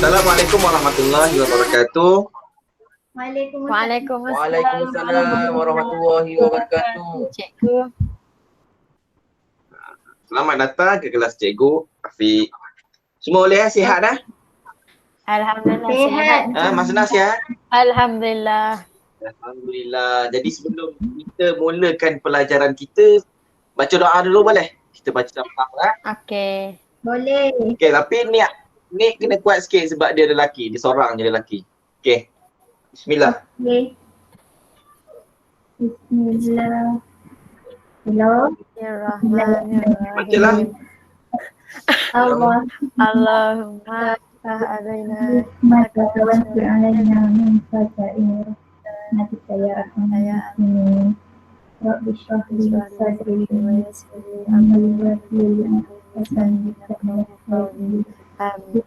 Assalamualaikum warahmatullahi wabarakatuh. Waalaikumsalam warahmatullahi wabarakatuh. Cikgu. Selamat datang ke kelas Cikgu Afiq. Semua boleh sihat dah? Alhamdulillah sihat. Mas Nas sihat? Alhamdulillah. Alhamdulillah. Jadi sebelum kita mulakan pelajaran kita, baca doa dulu boleh? Kita baca doa. Okey. Boleh. Okey, tapi ni kena kuat sikit sebab dia lelaki. Dia seorang je lelaki. Okey. Bismillah. Okay. Bismillah. Hello. Bacalah. Allah. Allahumma alaina Maka tawakkul alaina min fada'i rahmatik ya arhamar rahimin. Rabbi shrah li sadri wa yassir li amri wahlul 'uqdatam min lisani.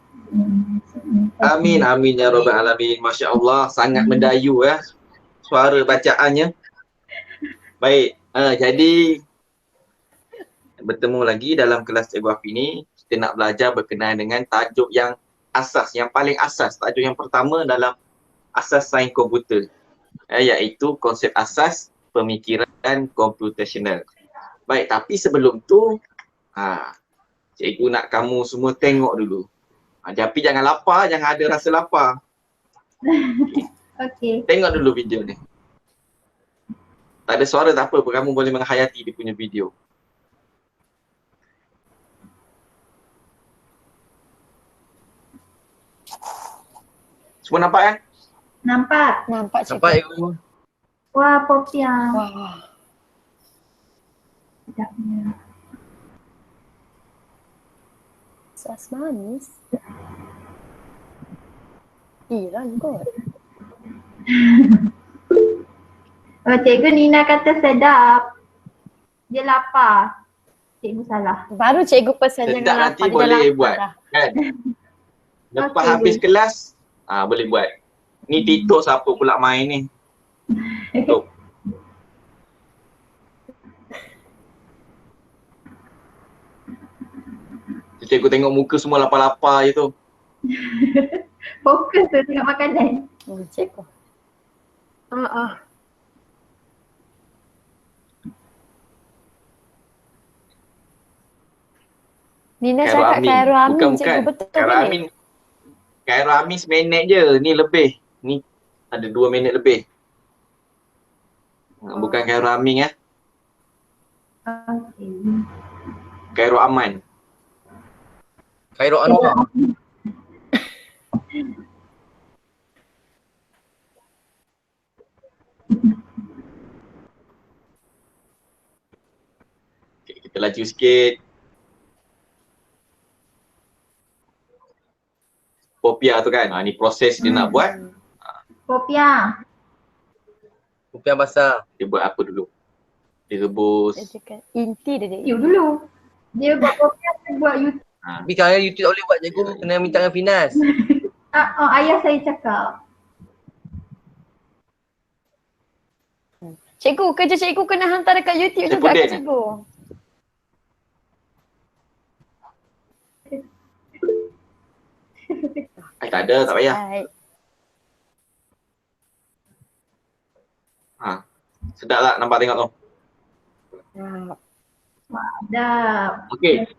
Amin, amin ya rabbal alamin. Masya Allah, sangat mendayu ya suara bacaannya. Baik, jadi bertemu lagi dalam kelas Cikgu Afiq ni. Kita nak belajar berkenaan dengan tajuk yang asas, yang paling asas. Tajuk yang pertama dalam asas sains komputer, iaitu konsep asas pemikiran computational. Baik, tapi sebelum tu cikgu nak kamu semua tengok dulu. Tapi jangan lapar, jangan ada rasa lapar. Okey. Tengok dulu video ni. Tak ada suara tak apa, kamu boleh menghayati dia punya video. Semua nampak kan? Nampak? Nampak cikgu. Sampai cikgu. Wah, Popia. Wah. Sedapnya. Sas manis. Iran kot. Oh, Cikgu Nina kata sedap. Dia lapar. Cikgu salah. Baru cikgu pesan Sedap jangan nanti lapar, dia boleh lapar buat. dah. Kan? Lepas Okey, habis kelas, boleh buat. Ni TikTok siapa pula main ni? TikTok. Cikgu tengok muka semua lapar-lapar je tu. Fokus tu tengok makanan. Cikgu. Nina cakap Khairul Amin, Bukan. cikgu betul Khairul ni? Amin. Khairul Amin seminit je. Ni lebih. Ni ada 2 minit lebih. Bukan Khairul Amin Okey. Khairul Aman. Khairul Anwar. Okay, kita laju sikit. Popia tu kan. Ni proses dia nak buat. Popia. Rupiah basah. Dia buat apa dulu? Dia rebus. Dia cakap inti dia cikgu. You dulu. Dia buat Popia, dia buat YouTube. Tapi kalau YouTube tak boleh buat cikgu, kena minta dengan Finas. Ayah saya cakap. Cikgu, kerja cikgu kena hantar dekat YouTube Saya juga ke pedih. cikgu? Tak ada, tak payah. Baik. Sedap tak nampak tengok tu? Dah. Okey.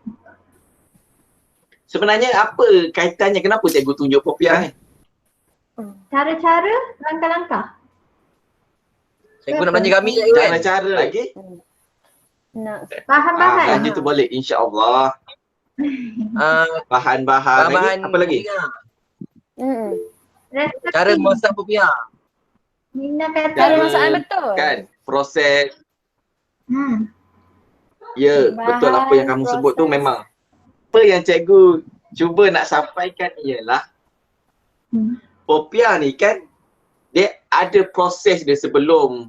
Sebenarnya apa kaitannya, kenapa cikgu tunjuk Popia ni? Cara-cara, langkah-langkah. Cikgu nak belanja kami je kan? Cara-cara lagi. Nak Bahan-bahan. Belanja tu boleh, insya-Allah. Bahan-bahan lagi. Bahan Apa lagi? Resepi. Cara masak Rupiah. Nina kata. cara masakan betul. Kan, proses. Hmm. Ya, Bahan, betul apa yang kamu sebut tu proses. memang. Apa yang cikgu cuba nak sampaikan ialah Popia ni kan, dia ada proses dia sebelum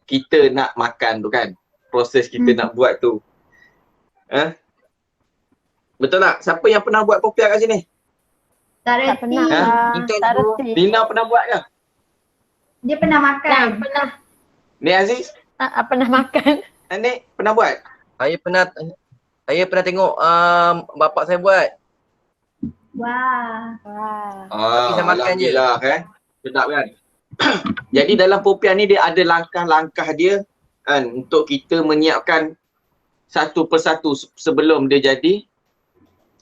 kita nak makan tu kan. Proses kita nak buat tu. Betul tak? Siapa yang pernah buat Popia kat sini? Tak Tak pernah. reti. Tak reti. Nina pernah buat ke? Dia pernah makan. Pernah. Ni Aziz? Pernah makan. Ni pernah buat? Saya pernah tengok bapak saya buat. Wah. Wah. Kita makan je. Alhamdulillah kan. Sedap kan. Jadi dalam popiah ni dia ada langkah-langkah dia kan untuk kita menyiapkan satu persatu sebelum dia jadi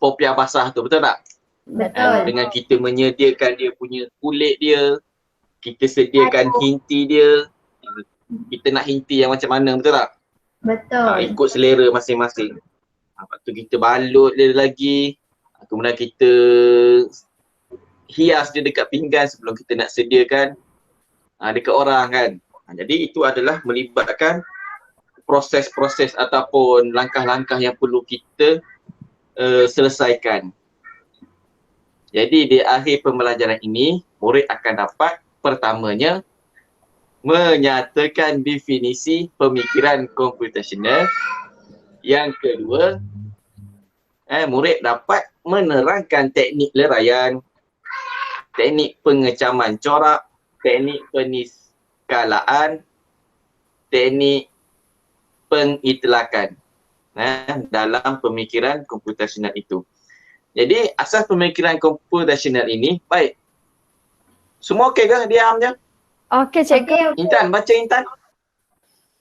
popiah basah tu, betul tak? Betul. Dengan kita menyediakan dia punya kulit dia, kita sediakan hinti dia. Kita nak hinti yang macam mana, betul tak? Betul. Ikut selera masing-masing. Lepas tu kita balut dia lagi. Kemudian kita hias dia dekat pinggan sebelum kita nak sediakan dekat orang kan. Jadi itu adalah melibatkan proses-proses ataupun langkah-langkah yang perlu kita selesaikan. Jadi di akhir pembelajaran ini, murid akan dapat pertamanya menyatakan definisi pemikiran komputasional. Yang kedua, murid dapat menerangkan teknik leraian, teknik pengecaman corak, teknik peniskalaan, teknik pengitlakan dalam pemikiran komputasional itu. Jadi asas pemikiran komputasional ini baik. Semua okey ke? Diam je. Okey cikgu. Intan, baca Intan.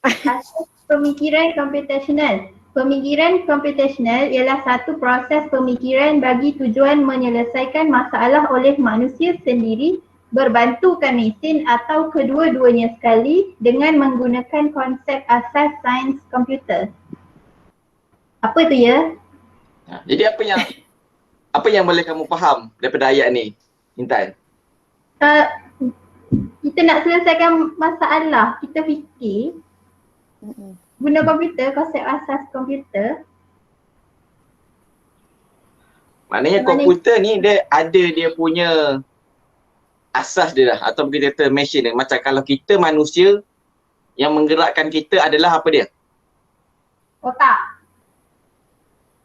Asas pemikiran komputasional. Pemikiran komputasional ialah satu proses pemikiran bagi tujuan menyelesaikan masalah oleh manusia sendiri, berbantukan mesin atau kedua-duanya sekali dengan menggunakan konsep asas sains komputer. Apa tu ya? Jadi apa yang boleh kamu faham daripada ayat ni, Intan? Kita nak selesaikan masalah, kita fikir guna komputer, konsep asas komputer. Maknanya komputer ni dia ada dia punya asas dia dah, atau kita kata machine dia. Macam kalau kita manusia, yang menggerakkan kita adalah apa dia?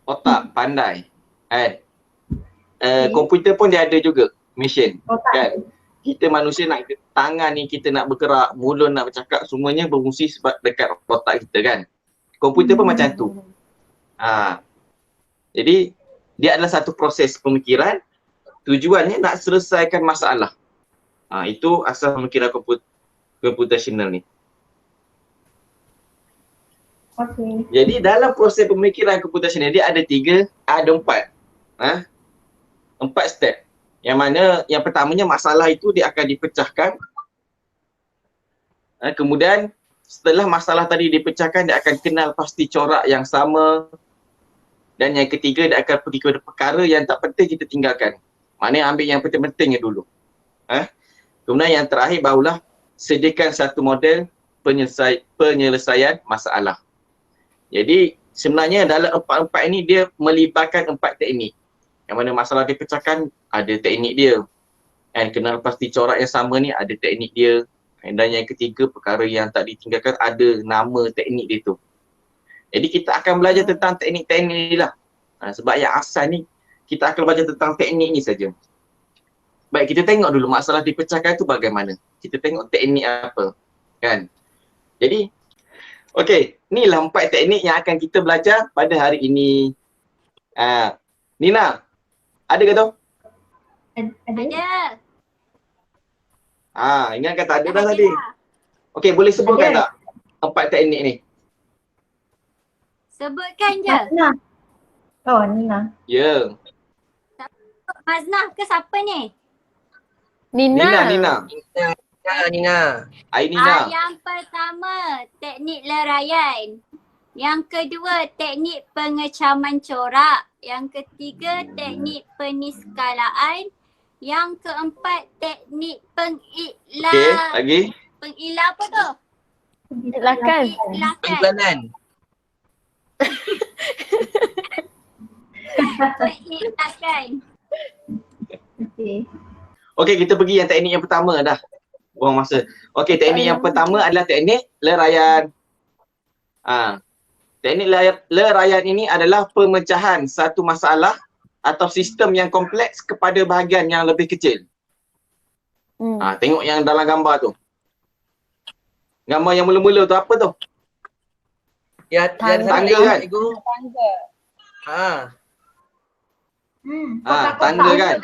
Otak, pandai. Kan? Komputer pun dia ada juga machine. Kan? Kita manusia nak tangan ni kita nak bergerak, mulut nak bercakap, semuanya berfungsi sebab dekat otak kita kan. Komputer pun macam tu. Jadi dia adalah satu proses pemikiran, tujuannya nak selesaikan masalah. Itu asas pemikiran komputasional ni. Okey. Jadi dalam proses pemikiran komputasional dia ada empat. Empat step. Yang mana yang pertamanya masalah itu dia akan dipecahkan. Kemudian setelah masalah tadi dipecahkan, dia akan kenal pasti corak yang sama. Dan yang ketiga, dia akan pergi kepada perkara yang tak penting kita tinggalkan. Maknanya ambil yang penting-pentingnya dulu. Kemudian yang terakhir barulah sediakan satu model penyelesaian masalah. Jadi sebenarnya dalam empat-empat ini dia melibatkan empat teknik. Yang mana masalah dipecahkan ada teknik dia. Dan kenal pasti corak yang sama ni ada teknik dia. Dan yang ketiga, perkara yang tak ditinggalkan ada nama teknik dia tu. Jadi kita akan belajar tentang teknik-teknik ni lah. Sebab yang asal ni kita akan belajar tentang teknik ni saja. Baik, kita tengok dulu masalah dipecahkan tu bagaimana. Kita tengok teknik apa. Kan? Jadi, okey, inilah empat teknik yang akan kita belajar pada hari ini. Nina, ada ke tu? Ada. Ingat kata ada dah tadi. Okey, boleh sebutkan tak empat teknik ni? Sebutkan je. Nina. Ya. Maznah ke siapa ni? Nina. Nina. Nina. Nina. Yang pertama, teknik leraian. Yang kedua, teknik pengecaman corak. Yang ketiga, teknik peniskalaan. Yang keempat, teknik pengiklan. Okey, lagi? Pengiklan apa tu? Silakan. Pengiklanan. Pengiklan. Okey, kita pergi yang teknik yang pertama dah. Buang masa. Okey, teknik yang pertama adalah teknik leraian. Teknik leraian ini adalah pemecahan satu masalah atau sistem yang kompleks kepada bahagian yang lebih kecil. Tengok yang dalam gambar tu. Gambar yang mula-mula tu apa tu? Ya, Tangga kan? Tangga. Tangga kan.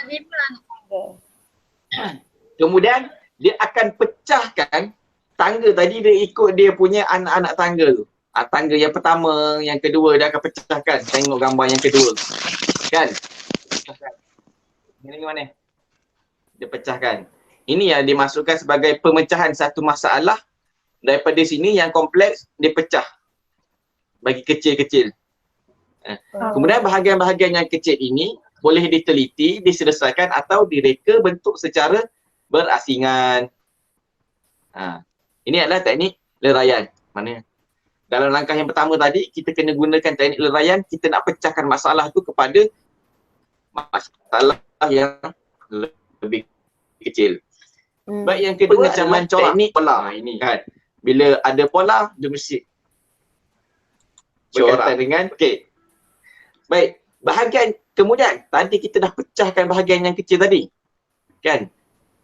Kemudian dia akan pecahkan tangga tadi, dia ikut dia punya anak-anak tangga tu. Tangga yang pertama, yang kedua dia akan pecahkan. Tengok gambar yang kedua. Kan? Ini mana? Dia pecahkan. Ini yang dimasukkan sebagai pemecahan satu masalah daripada sini yang kompleks dia pecah bagi kecil-kecil. Kemudian bahagian-bahagian yang kecil ini boleh diteliti, diselesaikan atau direka bentuk secara berasingan. Ini adalah teknik leraian. Mana? Dalam langkah yang pertama tadi, kita kena gunakan teknik leraian, kita nak pecahkan masalah tu kepada masalah yang lebih kecil. Baik, yang kedua adalah teknik pola. Ini kan. Bila ada pola, dia mesti berkaitan dengan baik, bahagian kemudian tadi kita dah pecahkan bahagian yang kecil tadi. Kan?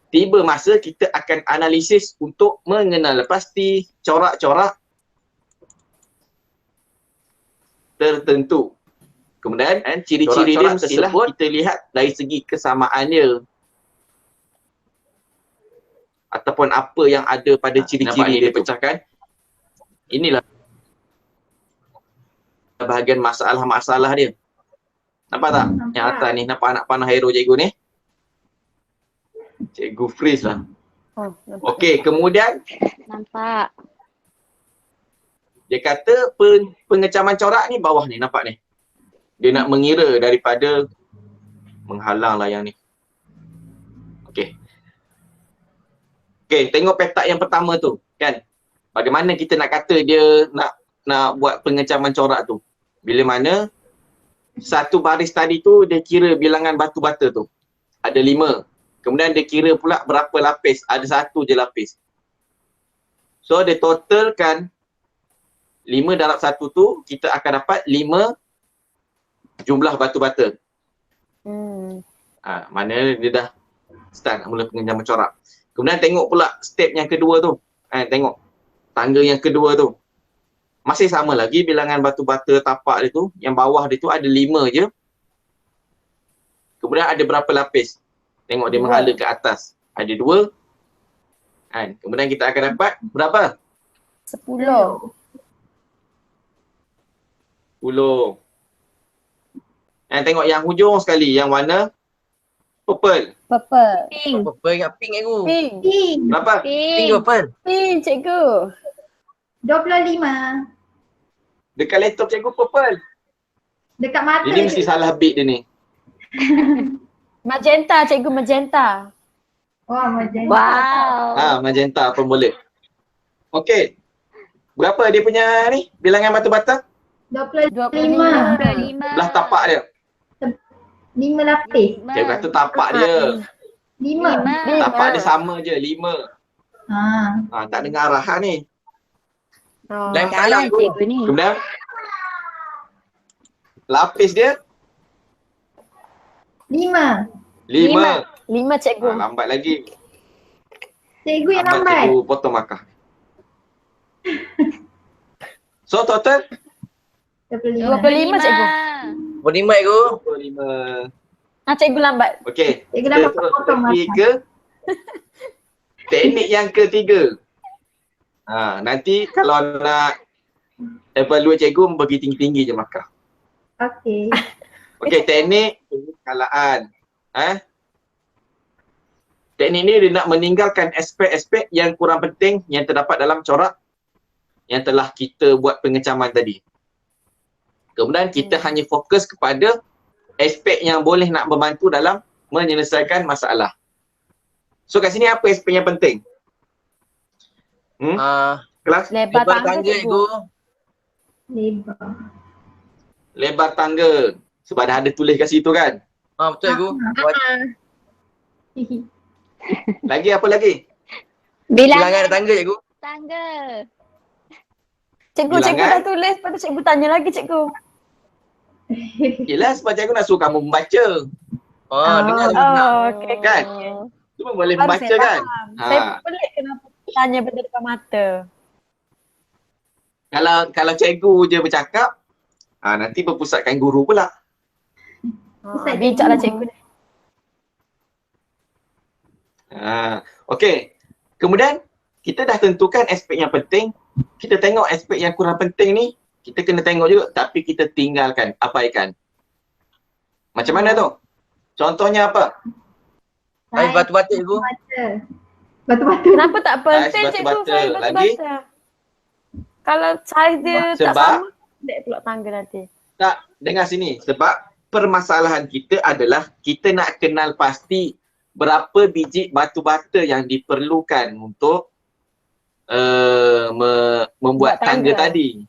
Tiba masa kita akan analisis untuk mengenal pasti corak-corak tertentu. Kemudian ciri-ciri dia tersebut kita lihat dari segi kesamaannya ataupun apa yang ada pada ciri-ciri dia pecahkan. Inilah bahagian masalah-masalah dia. Nampak tak? Yang atas ni, nampak anak panah hero cikgu ni? Cikgu freeze lah. Okey, kemudian Nampak. dia kata pengecaman corak ni bawah ni, nampak ni. Dia nak mengira daripada menghalang lah yang ni. Okey. Okey, tengok petak yang pertama tu, kan? Bagaimana kita nak kata dia nak buat pengecaman corak tu? Bila mana satu baris tadi tu dia kira bilangan batu bata tu. Ada 5. Kemudian dia kira pula berapa lapis. Ada 1 je lapis. So dia totalkan 5 darab 1 tu, kita akan dapat 5 jumlah batu bata. Mana dia dah start mula pengecaman corak. Kemudian tengok pula step yang kedua tu. Tengok tangga yang kedua tu. Masih sama lagi bilangan batu bata tapak dia tu. Yang bawah dia tu ada 5 je. Kemudian ada berapa lapis. Tengok dia menghala ke atas. Ada 2. Kemudian kita akan dapat berapa? 10. 10. Tengok yang hujung sekali. Yang warna purple. Purple. Pink. Purple ingat pink cikgu. Pink. Berapa? Pink purple. Pink, cikgu. 25. Dekat laptop cikgu purple. Dekat mata. Ini mesti salah bit dia ni. Magenta, cikgu, magenta. Wah, magenta. Wow. Magenta pun boleh. Okey. Berapa dia punya ni? Bilangan batu bata? 25. 25. Belah tapak dia. 5 lapis. Cikgu kata tapak dia. 5. Tapak dia sama je, 5. Tak dengar arahan ni. Lain malam tu. Cikgu ni. Kemudian lapis dia 5. 5. 5, cikgu. Lambat lagi. Cikgu yang lambat. Cikgu potong markah. So total 25. 25, cikgu. 25 cikgu. 25. Cikgu lambat. Okey. Cikgu Kita lambat terus potong pergi ke teknik yang ketiga. Nanti kalau nak evaluate cikgu bagi tinggi-tinggi je markah. Okey. Okey, teknik pengeskalaan. Teknik ni dia nak meninggalkan aspek-aspek yang kurang penting yang terdapat dalam corak yang telah kita buat pengecaman tadi. Kemudian kita hanya fokus kepada aspek yang boleh nak membantu dalam menyelesaikan masalah. So kat sini apa aspek yang penting? Kelas? Lebar tangga, cikgu. Lebar. Lebar tangga. Sebab dah ada tulis kat situ kan? Betul cikgu. Lagi apa lagi? Bilangan tangga cikgu. Tangga. Cikgu dah tulis. Lepas tu cikgu tanya lagi, cikgu. Yelah sebab cikgu nak suruh kamu membaca. Dengar. Okey. Kan? Cuma boleh Baru membaca saya kan? faham. Saya pelik kenapa tanya benda depan mata. Kalau cikgu je bercakap, nanti berpusatkan guru pula. Bijaklah cikgu. Okey. Kemudian kita dah tentukan aspek yang penting. Kita tengok aspek yang kurang penting ni. Kita kena tengok juga tapi kita tinggalkan, abaikan. Macam mana tu? Contohnya apa? Ais batu-batu cikgu. Batu-batu. Kenapa tak penting Ais cikgu batu-bata. saiz Lagi? batu-bata? Kalau saiz dia tak Sebab? sama, dek pula tangga nanti. Tak, dengar sini. Sebab permasalahan kita adalah kita nak kenal pasti berapa biji batu-bata yang diperlukan untuk membuat Buat tangga tangga. tadi.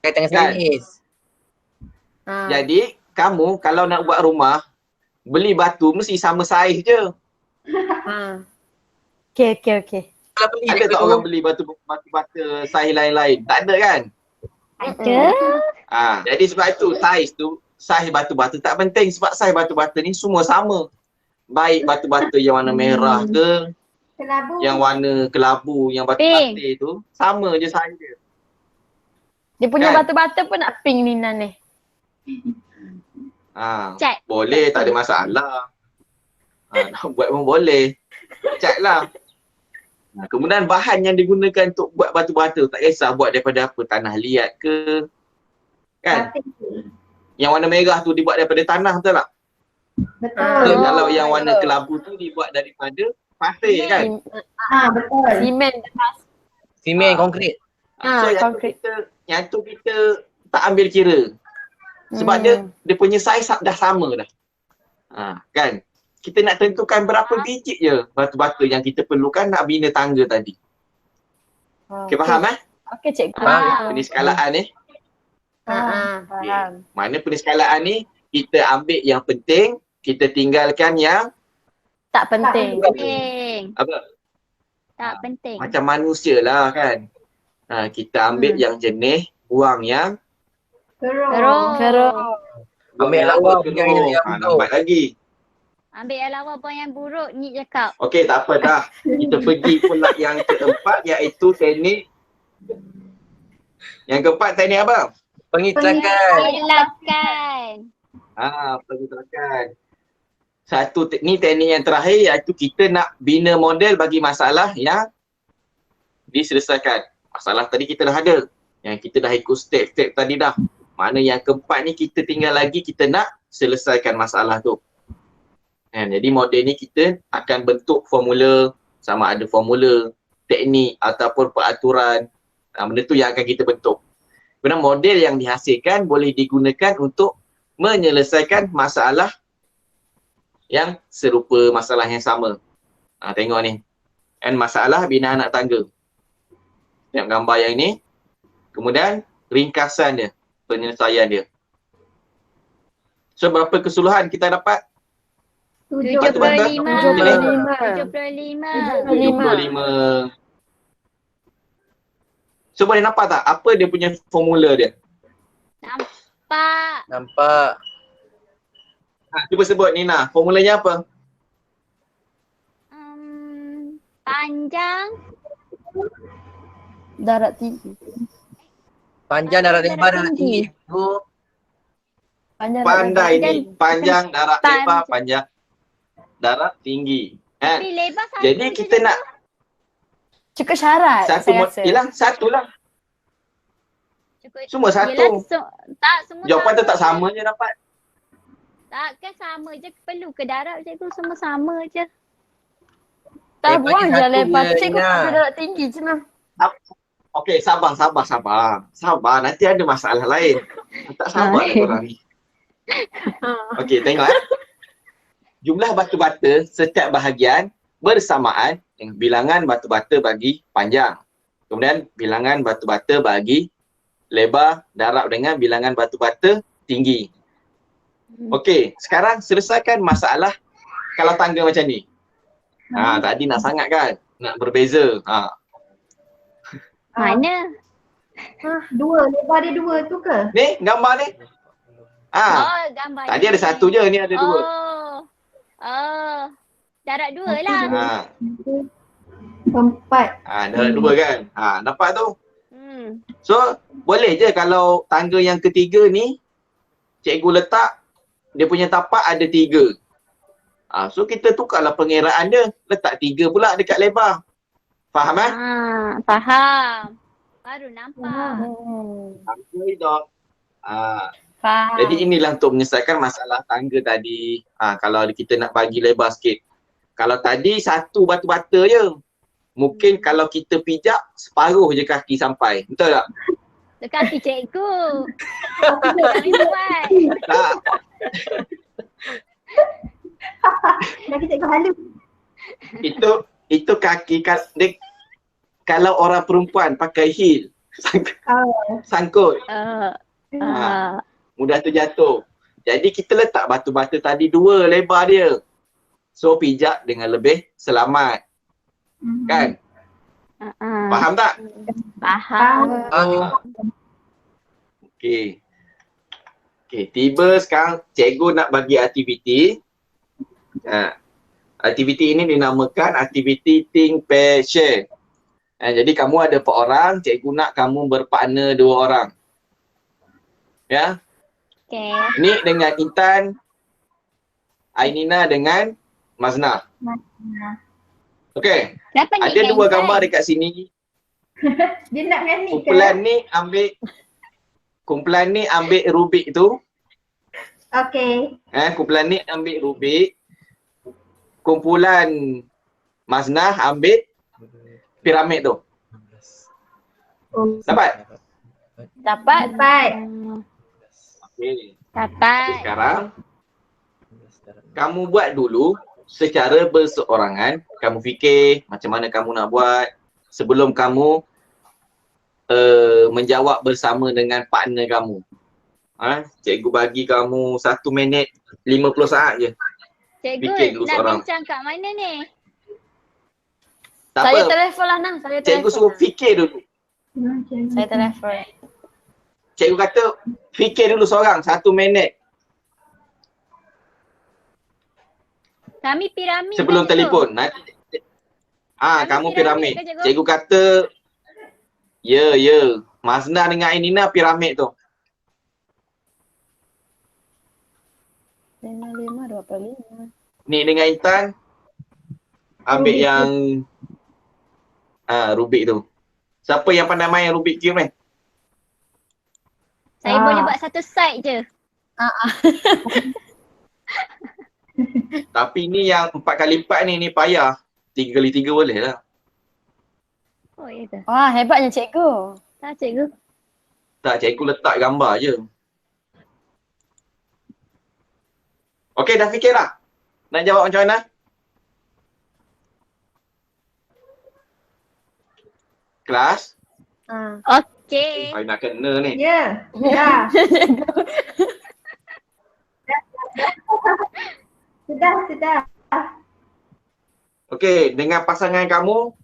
Kaitan dengan Kan? saiz. Jadi kamu kalau nak buat rumah, beli batu mesti sama saiz je. Okey. Kalau beli Ada tak cikgu. orang beli batu-bata saiz lain-lain? Tak ada kan? Ada. Jadi sebab itu saiz batu-bata tak penting sebab saiz batu-bata ni semua sama. Baik batu-bata yang warna merah ke, Kelabu. yang warna kelabu, yang batu Pink. batir tu, sama je saiz dia. Dia punya Kan? batu-bata pun nak pink ni Nan ni. Cat. Boleh, tak ada masalah. Nak buat pun boleh. Cat lah. Kemudian bahan yang digunakan untuk buat batu-bata, tak kisah buat daripada apa, tanah liat ke, kan? Yang warna merah tu dibuat daripada tanah, betul tak? Betul. Kalau yang warna kelabu tu dibuat daripada pasir kan? Betul. Simen. Simen konkrit. So Konkret. yang tu kita tak ambil kira. Sebab dia punya saiz dah sama dah. Kan? Kita nak tentukan berapa biji je batu-bata yang kita perlukan nak bina tangga tadi. Okay, faham Okey cikgu. Peniskalaan ni. Faham. Mana peniskalaan ni kita ambil yang penting, kita tinggalkan yang Tak penting. Penting. apa? Tak penting. Macam manusia lah kan. Kita ambil yang jenis, buang yang Terus. Ambil lawa bukan yang buruk. lambat lagi. Ambil yang lawa buang yang buruk. Ni cakap. Okey, tak apa dah. Kita pergi pula yang keempat iaitu teknik. Yang keempat teknik apa? Pengitlakan. Jelaskan. Pergerakan. Ni teknik yang terakhir iaitu kita nak bina model bagi masalah yang diselesaikan. Masalah tadi kita dah ada. Yang kita dah ikut step-step tadi dah. Mana yang keempat ni kita tinggal lagi kita nak selesaikan masalah tu. Jadi model ni kita akan bentuk formula, sama ada formula, teknik ataupun peraturan. Benda tu yang akan kita bentuk. Kemudian model yang dihasilkan boleh digunakan untuk menyelesaikan masalah yang serupa, masalah yang sama. Tengok ni. Masalah bina anak tangga. Tengok gambar yang ini. Kemudian ringkasan dia, penyelesaian dia. So berapa keseluruhan kita dapat? 75. 75. So boleh nampak tak apa dia punya formula dia? Nampak. Cuba sebut Nina, formulanya apa? Panjang. Darat tinggi. Panjang darah lebar darah tinggi. Cikgu. Pandai ni. Panjang, darat lebar, panjang, darat tinggi. Tapi lebar satu. Jadi kita nak Cukup syarat satu saya rasa. yelah, satu lah. Cukup. Semua satu. Yelah, tak semua Jawapan tu sama tak sama je dapat. Takkan sama je. Perlu ke darat cikgu semua sama je. Tak Lebar buang je je satu lebar. je, Cikgu Nina. ada darat tinggi je lah. Okey, sabar. Nanti ada masalah lain. Tak sabar lah korang ni. Okey, tengok Jumlah batu-bata setiap bahagian bersamaan dengan bilangan batu-bata bagi panjang. Kemudian bilangan batu-bata bagi lebar darab dengan bilangan batu-bata tinggi. Okey, sekarang selesaikan masalah kalau tangga macam ni. Tadi nak sangat kan? Nak berbeza. Mana? Dua, lebar dia dua tu ke? Ni gambar ni. Gambar Tadi ada satu je, ni ada dua. Darat dua lah. Empat. Ada dua kan? Nampak tu? Hmm. So, boleh je kalau tangga yang ketiga ni cikgu letak dia punya tapak ada 3. So kita tukarlah pengiraan dia. Letak 3 pula dekat lebar. Faham Faham. Baru nampak. Sampai dah. Faham. Jadi inilah untuk menyelesaikan masalah tangga tadi. Kalau kita nak bagi lebar sikit. Kalau tadi satu batu-bata je. Mungkin kalau kita pijak, separuh je kaki sampai. Betul tak? Kaki cikgu. Kami buat. Tak. Lagi cikgu halus. Itu kaki kalau orang perempuan pakai heel. Sangkut. Mudah terjatuh. Jadi kita letak batu-bata tadi 2 lebar dia. So pijak dengan lebih selamat. Kan? Faham tak? Faham. Okey. Tiba sekarang cikgu nak bagi aktiviti. Aktiviti ini dinamakan aktiviti think, pair, share. Jadi kamu ada 4 orang, cikgu nak kamu berpartner 2 orang. Ya. Okay. Ni dengan Intan, Ainina dengan Maznah. Okey. Kenapa ni Ada 2 Intan? gambar dekat sini. Dia nak dengan ni ke? Kumpulan ni ambil Rubik tu. Okey. Kumpulan ni ambil Rubik. Kumpulan Maznah ambil piramid tu. Dapat? Dapat. Okey. Dapat. Sekarang kamu buat dulu secara berseorangan. Kamu fikir macam mana kamu nak buat sebelum kamu menjawab bersama dengan partner kamu. Cikgu bagi kamu 1 minit 50 saat je. Cikgu Fikir dulu nak seorang. bincang kat mana ni? Tak Saya apa, telefon lah Nang. Saya cikgu suruh telefon. fikir dulu. Saya telefon. Cikgu kata fikir dulu seorang 1 minit Kami piramid. sebelum ke, cikgu? telefon. Nanti kamu piramid. ke, cikgu? Cikgu kata ya. Maznah dengan Ainina piramid tu. 55, 25. Ni dengan Intan ambil Rubik yang Rubik tu. Siapa yang pandai main Rubik Cube ni? Saya boleh buat satu side je. Tapi ni yang 4x4 ni payah. 3x3 boleh lah. Oh ya ke? Wah, hebatnya cikgu. Tak cikgu. Tak, cikgu letak gambar je. Okey, dah fikir dah? Nak jawab macam mana? Kelas? Okey. Nak kena ni. Ya. Dah. Sudah. Okey, dengan pasangan kamu.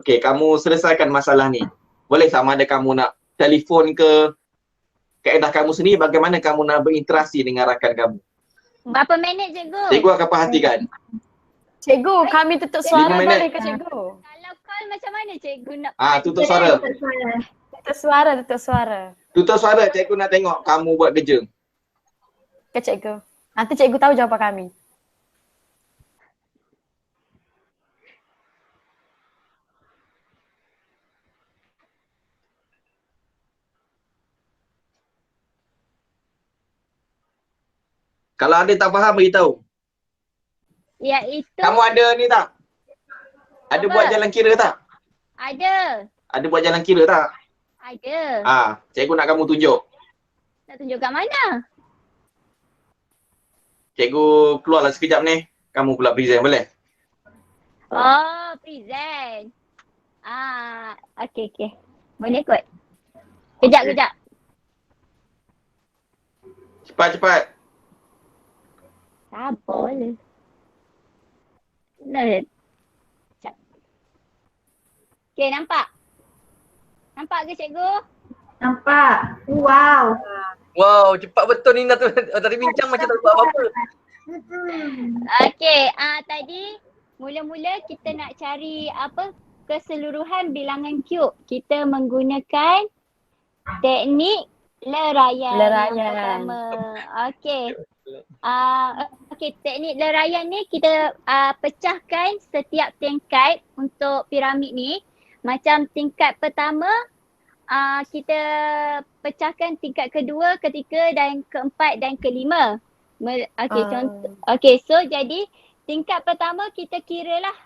Okey, kamu selesaikan masalah ni. Boleh sama ada kamu nak telefon ke, kaedah kamu sendiri bagaimana kamu nak berinteraksi dengan rakan kamu. Berapa minit cikgu? Cikgu akan perhatikan. Cikgu, kami tutup suara 5 minit. boleh ke cikgu? Kalau call macam mana cikgu nak? Tutup suara. Tutup suara. Tutup suara, cikgu nak tengok kamu buat kerja. Ke cikgu. Nanti cikgu tahu jawapan kami. Kalau ada tak faham, beritahu. Iaitu Kamu ada ni tak? Ada Apa? buat jalan kira tak? ada. Ada buat jalan kira tak? Ada. Cikgu nak kamu tunjuk. Nak tunjuk kat mana? Cikgu keluarlah sekejap ni. Kamu pula present, boleh? Oh, present. Okey. Boleh kot. Kejap. Cepat. Tak boleh. Sekejap. Okey, nampak? Nampak ke cikgu? Nampak. Wow. Wow, cepat betul ni tadi bincang macam tak buat apa-apa. Okey, tadi mula-mula kita nak cari keseluruhan bilangan cube. Kita menggunakan teknik lerayan yang Lerayan. pertama. Okey. Okey, teknik lerayan ni kita pecahkan setiap tingkat untuk piramid ni. Macam tingkat pertama kita pecahkan tingkat kedua, ketiga dan keempat dan kelima. Okey, contoh. Okey, so jadi tingkat pertama kita kiralah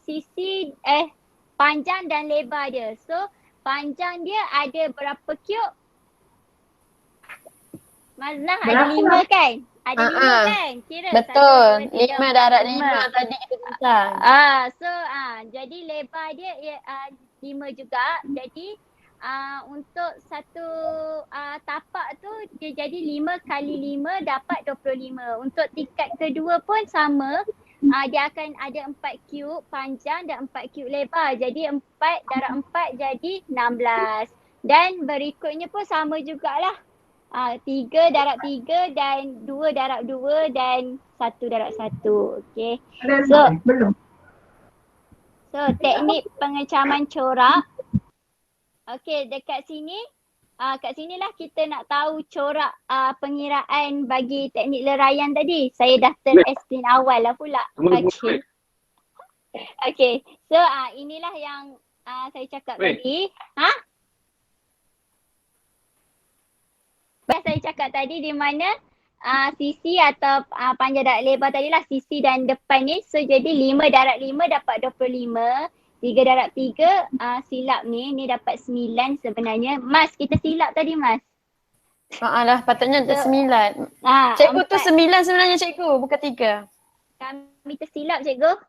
sisi panjang dan lebar dia. So panjang dia ada berapa cube? Maznah ada 5 kan? Ada 5 kan? Kira Betul. 1, 2, 3, 5 darab 5 tadi kita bincang. jadi lebar dia 5 juga. Jadi untuk satu tapak tu dia jadi 5 kali 5 dapat 25. Untuk tingkat kedua pun sama. Dia akan ada 4 cube panjang dan 4 cube lebar. Jadi 4 darab 4 jadi 16. Dan berikutnya pun sama jugalah. 3 darab 3 dan 2 darab 2 dan 1 darab 1. Okey. So teknik pengecaman corak. Okey, dekat sini kat sinilah kita nak tahu corak pengiraan bagi teknik lerayan tadi. Saya dah explain awal lah pula. Okey. Okey. So inilah yang saya cakap tadi. Saya cakap tadi di mana sisi atau panjang darab lebar tadi lah, sisi dan depan ni. So jadi 5 darab 5 dapat 25. 3 darab 3 silap ni dapat 9 sebenarnya. Mas, kita silap tadi Mas. Lah, patutnya ada 9. Cikgu tu 9 sebenarnya cikgu, bukan 3. Kami tersilap cikgu.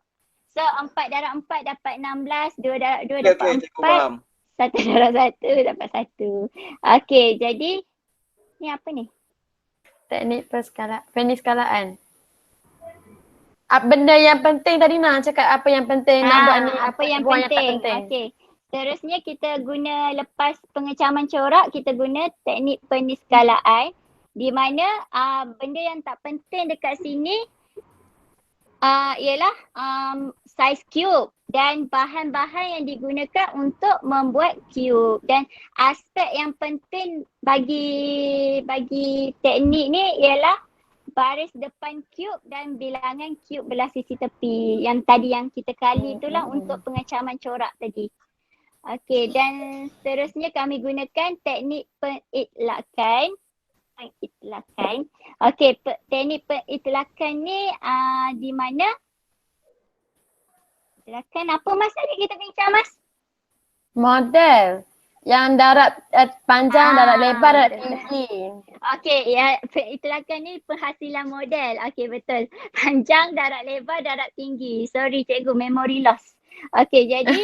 So 4 darab 4 dapat 16, 2 darab 2 dapat 4. 1 darab 1 dapat 1. Okey, jadi ni apa ni? Teknik penskalaan. Benda yang penting tadi nak cakap apa yang penting nak buat ni. Apa yang penting. Okey. Seterusnya kita guna lepas pengecaman corak, kita guna teknik penskalaan di mana benda yang tak penting dekat sini ialah saiz cube dan bahan-bahan yang digunakan untuk membuat cube. Dan aspek yang penting bagi teknik ni ialah baris depan cube dan bilangan cube belah sisi tepi. Yang tadi yang kita kali itulah untuk pengecaman corak tadi. Okey, dan seterusnya kami gunakan teknik pengitlakan. Okey, teknik pengitlakan ni di mana? Itlakan apa Mas tadi kita bincang Mas? Model. Yang darab panjang, darab lebar, darab tinggi. Okey, ya, itlakan ni penghasilan model. Okey, betul. Panjang, darab lebar, darab tinggi. Sorry cikgu, memory loss. Okey, jadi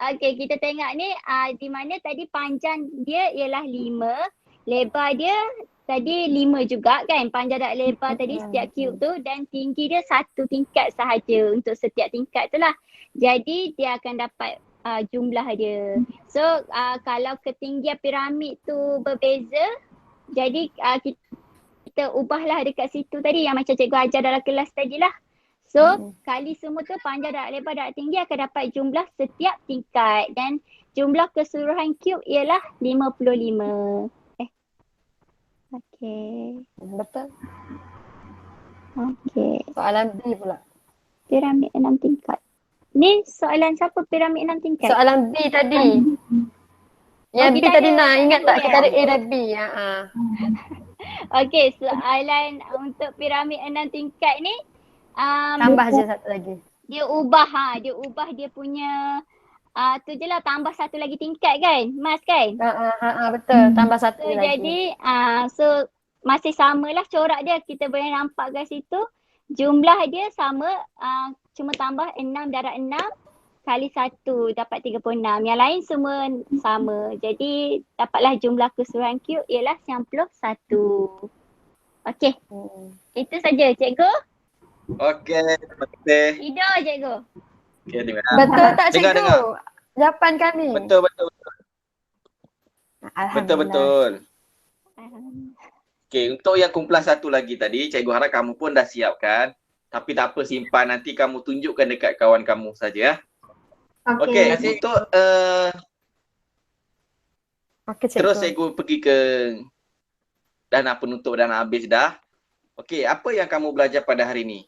okey, kita tengok ni di mana tadi panjang dia ialah 5, lebar dia tadi 5 juga kan, panjang dan lebar tadi setiap cube tu, dan tinggi dia 1 tingkat sahaja untuk setiap tingkat tu lah. Jadi dia akan dapat jumlah dia. So kalau ketinggian piramid tu berbeza, jadi kita ubahlah dekat situ tadi yang macam cikgu ajar dalam kelas tadi lah. So kali semua tu panjang dan lebar dan tinggi akan dapat jumlah setiap tingkat, dan jumlah keseluruhan cube ialah 55. Okey. Betul. Okey. Soalan B pula. Piramid 6 tingkat. Ni soalan siapa piramid 6 tingkat? Soalan B tadi. Yang B tadi nak ingat tak? Kita ada A dan B. Okey, soalan untuk piramid 6 tingkat ni tambah je satu lagi. Dia ubah dia punya tu je lah, tambah satu lagi tingkat kan, Mas kan? Betul, tambah satu so, lagi. Jadi so masih samalah corak dia, kita boleh nampak kat situ. Jumlah dia sama, cuma tambah 6 darab 6 kali 1 dapat 36. Yang lain semua sama. Jadi dapatlah jumlah keseluruhan cube ialah 91. Okey. Itu saja cikgu. Okey, terima kasih. Ida cikgu. Okay, betul tak cikgu? Dengar. Jawapan kami. Betul. Betul. Okey, untuk yang kumpulan satu lagi tadi, cikgu harap kamu pun dah siapkan. Tapi tak apa, simpan, nanti kamu tunjukkan dekat kawan kamu saja. Okey, untuk Okey cikgu. Terus cikgu pergi ke dah nak penutup, dah nak habis dah. Okey, apa yang kamu belajar pada hari ni?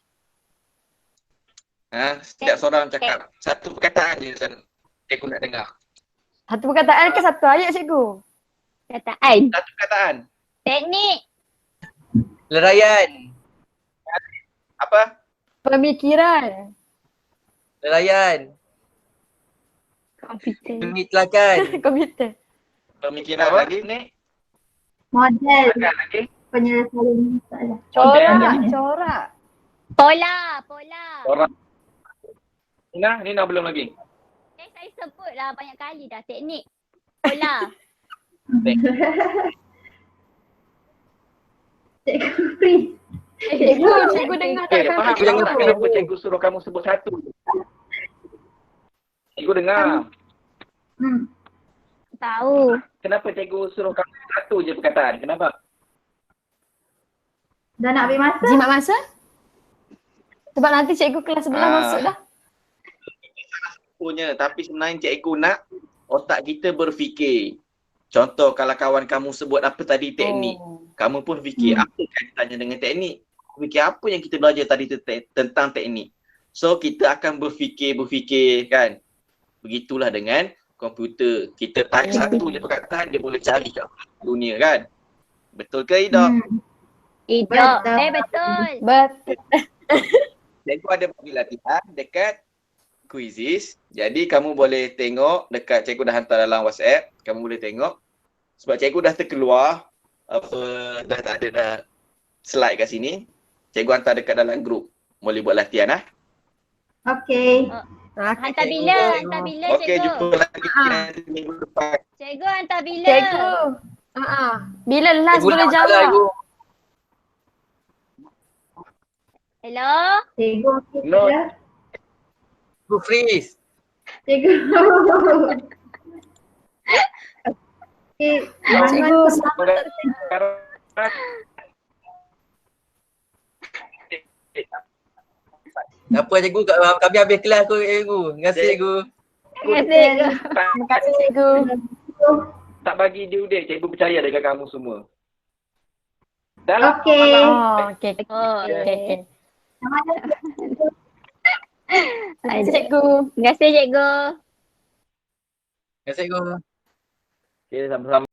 Setiap seorang cakap satu perkataan je cikgu nak dengar. Satu perkataan ke satu ayat cikgu? Kataan. Satu perkataan. Teknik. Lerayan. Apa? Pemikiran. Lerayan. Komputer. Penitlakan. Komputer. Pemikiran Apa? lagi ni. Model Agak lagi. penyelesaian masalah. Corak. Model. Corak. Pola. Orang. Nina belum lagi. Saya sebut lah banyak kali dah. Teknik. Pola. Cikgu free. Cikgu dengar tak Faham kan? kenapa cikgu suruh kamu sebut satu? Cikgu dengar. Tahu. Kenapa cikgu suruh kamu satu je perkataan? Kenapa? Dah nak habis masa? Jimat masa? Sebab nanti cikgu kelas sebelah masuk dah. Punya, tapi sebenarnya cikgu nak otak kita berfikir. Contoh kalau kawan kamu sebut apa tadi teknik, kamu pun fikir apa kaitannya dengan teknik. Fikir apa yang kita belajar tadi tentang teknik. So kita akan berfikir kan. Begitulah dengan komputer. Kita type satu je perkataan, dia boleh cari kat dunia kan. Betul ke Ida? Ida. Betul. Betul. Betul. Cikgu ada bagi latihan dekat quizzes. Jadi kamu boleh tengok dekat cikgu dah hantar dalam WhatsApp. Kamu boleh tengok. Sebab cikgu dah terkeluar dah tak ada dah slide kat sini. Cikgu hantar dekat dalam grup. Boleh buat latihan lah. Okey. Hantar bila? Hantar bila Okey, cikgu? jumpa lagi nanti minggu depan. Cikgu hantar bila? Cikgu. Bila last Cikgu boleh nak masalah, jawab? cikgu. Hello? Cikgu okey No. ke? Cikgu freeze. Cikgu. Okey. Cikgu Tak apa cikgu, kami habis kelas kot cikgu. Terima kasih cikgu. Terima kasih cikgu. Terima kasih cikgu. Tak bagi due date, cikgu percaya dekat kamu semua. Dalam Okey. Okey. Oh, Okey. Terima kasih Aduh. cikgu. Terima kasih cikgu. Terima kasih cikgu. Okay, sama-sama.